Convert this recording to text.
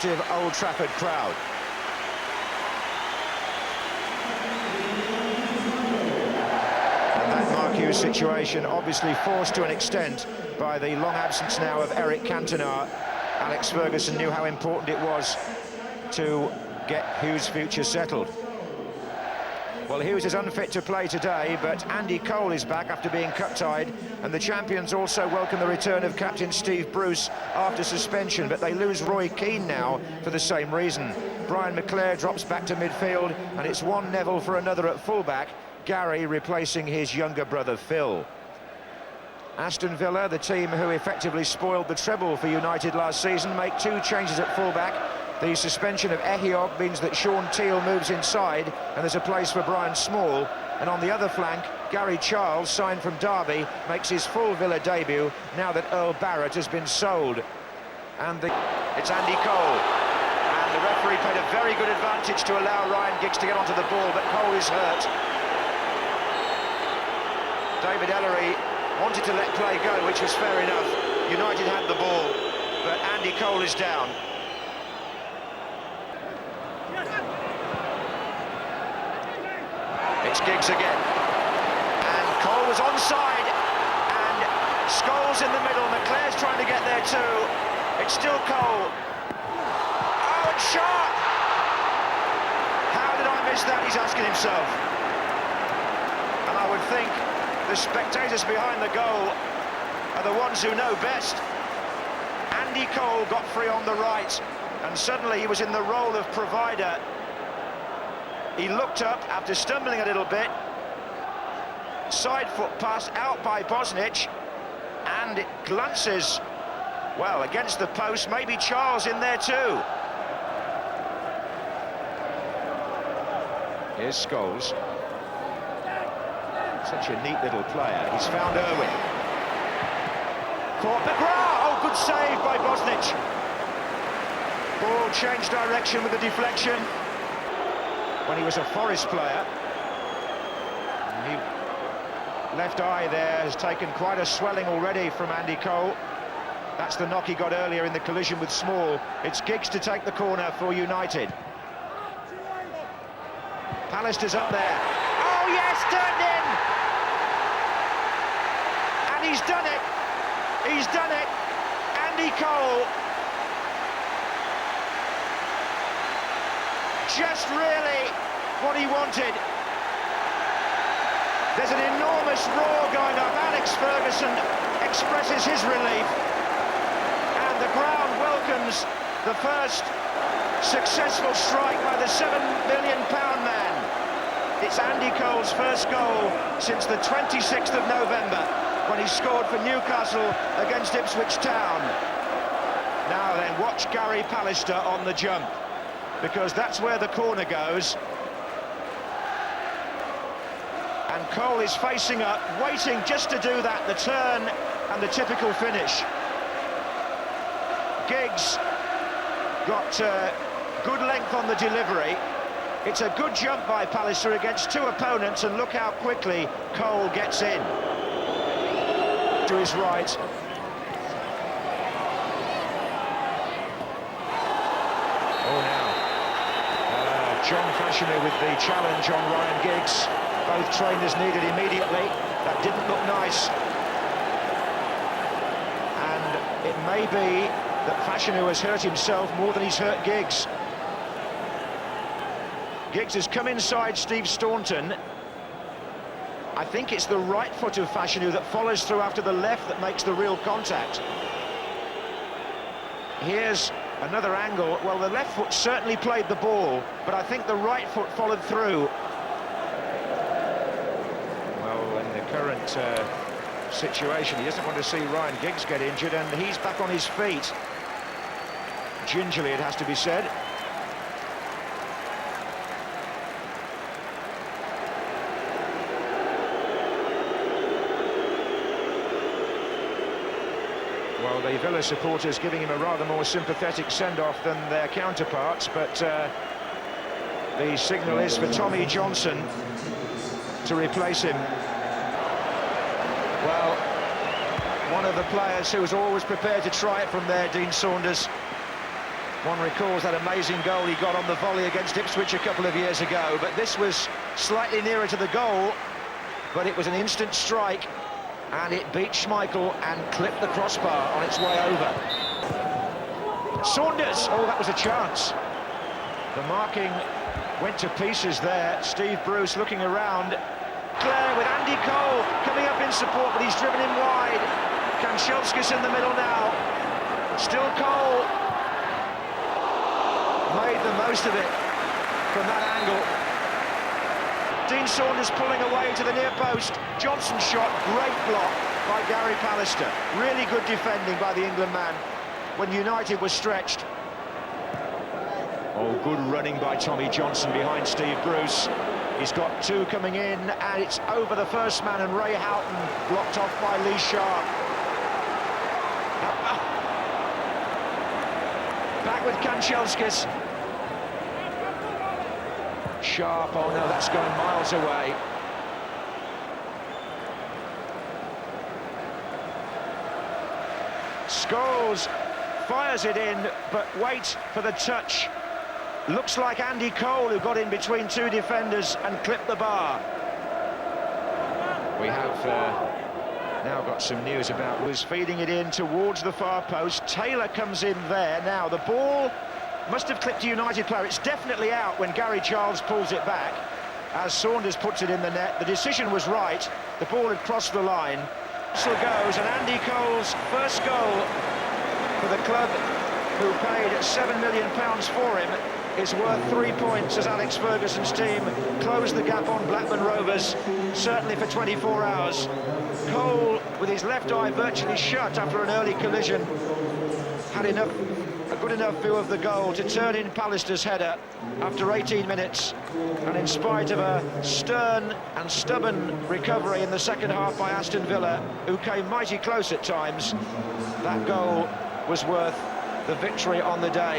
Old Trafford crowd. And that Mark Hughes situation obviously forced to an extent by the long absence now of Eric Cantona. Alex Ferguson knew how important it was to get Hughes' future settled. Well, Hughes is unfit to play today, but Andy Cole is back after being cut-tied, and the champions also welcome the return of captain Steve Bruce after suspension, but they lose Roy Keane now for the same reason. Brian McClair drops back to midfield, and it's one Neville for another at fullback, Gary replacing his younger brother Phil. Aston Villa, the team who effectively spoiled the treble for United last season, make two changes at fullback. The suspension of Ehiog means that Sean Teal moves inside and there's a place for Brian Small. And on the other flank, Gary Charles, signed from Derby, makes his full Villa debut now that Earl Barrett has been sold. And it's Andy Cole. And the referee paid a very good advantage to allow Ryan Giggs to get onto the ball, but Cole is hurt. David Ellery wanted to let play go, which was fair enough. United had the ball, but Andy Cole is down. It's Giggs again, and Cole was onside, and Scholes in the middle. McClair's trying to get there too. It's still Cole. Oh, and shot! How did I miss that? He's asking himself. And I would think the spectators behind the goal are the ones who know best. Andy Cole got free on the right, and suddenly he was in the role of provider. He looked up after stumbling a little bit, side foot pass out by Bosnich, and it glances, well, against the post, maybe Charles in there too. Here's Scholes. Such a neat little player. He's found Irwin. Caught McGrath. Oh, good save by Bosnich. Ball changed direction with the deflection. When he was a Forest player, he left eye there has taken quite a swelling already from Andy Cole. That's the knock he got earlier in the collision with Small. It's Giggs to take the corner for United. Pallister's up there. Oh yes, turned in! And he's done it! He's done it! Andy Cole. Just really what he wanted. There's an enormous roar going up. Alex Ferguson expresses his relief, and the ground welcomes the first successful strike by the £7 million man. It's Andy Cole's first goal since the 26th of November, when he scored for Newcastle against Ipswich Town. Now then, watch Gary Pallister on the jump, because that's where the corner goes. And Cole is facing up, waiting just to do that, the turn and the typical finish. Giggs got good length on the delivery. It's a good jump by Pallister against two opponents, and look how quickly Cole gets in. To his right. Oh, now. John Fashanu with the challenge on Ryan Giggs. Both trainers needed immediately. That didn't look nice. And it may be that Fashanu has hurt himself more than he's hurt Giggs. Giggs has come inside Steve Staunton. I think it's the right foot of Fashanu that follows through after the left that makes the real contact. Here's another angle. Well, the left foot certainly played the ball, but I think the right foot followed through. Well, in the current situation, he doesn't want to see Ryan Giggs get injured, and he's back on his feet. Gingerly, it has to be said. Well, the Villa supporters giving him a rather more sympathetic send-off than their counterparts, but the signal is for Tommy Johnson to replace him. Well, one of the players who was always prepared to try it from there, Dean Saunders. One recalls that amazing goal he got on the volley against Ipswich a couple of years ago, but this was slightly nearer to the goal, but it was an instant strike, and it beat Schmeichel and clipped the crossbar on its way over. Saunders! Oh, that was a chance. The marking went to pieces there. Steve Bruce looking around. Clare with Andy Cole coming up in support, but he's driven him wide. Kanchelskis in the middle now. Still Cole. Made the most of it from that angle. Dean Saunders pulling away to the near post. Johnson shot, great block by Gary Pallister. Really good defending by the England man when United was stretched. Oh, good running by Tommy Johnson behind Steve Bruce. He's got two coming in, and it's over the first man, and Ray Houghton blocked off by Lee Sharp. Back with Kanchelskis. Sharp, oh no, that's going miles away. Scholes fires it in, but waits for the touch. Looks like Andy Cole, who got in between two defenders and clipped the bar. We have now got some news about who's feeding it in towards the far post. Taylor comes in there. Now, the ball must have clipped a United player. It's definitely out when Gary Charles pulls it back, as Saunders puts it in the net. The decision was right. The ball had crossed the line. Whistle goes, and Andy Cole's first goal for the club, who paid £7 million for him, is worth 3 points as Alex Ferguson's team closed the gap on Blackburn Rovers, certainly for 24 hours. Cole, with his left eye virtually shut after an early collision, had a good enough view of the goal to turn in Pallister's header after 18 minutes. And in spite of a stern and stubborn recovery in the second half by Aston Villa, who came mighty close at times, that goal was worth the victory on the day.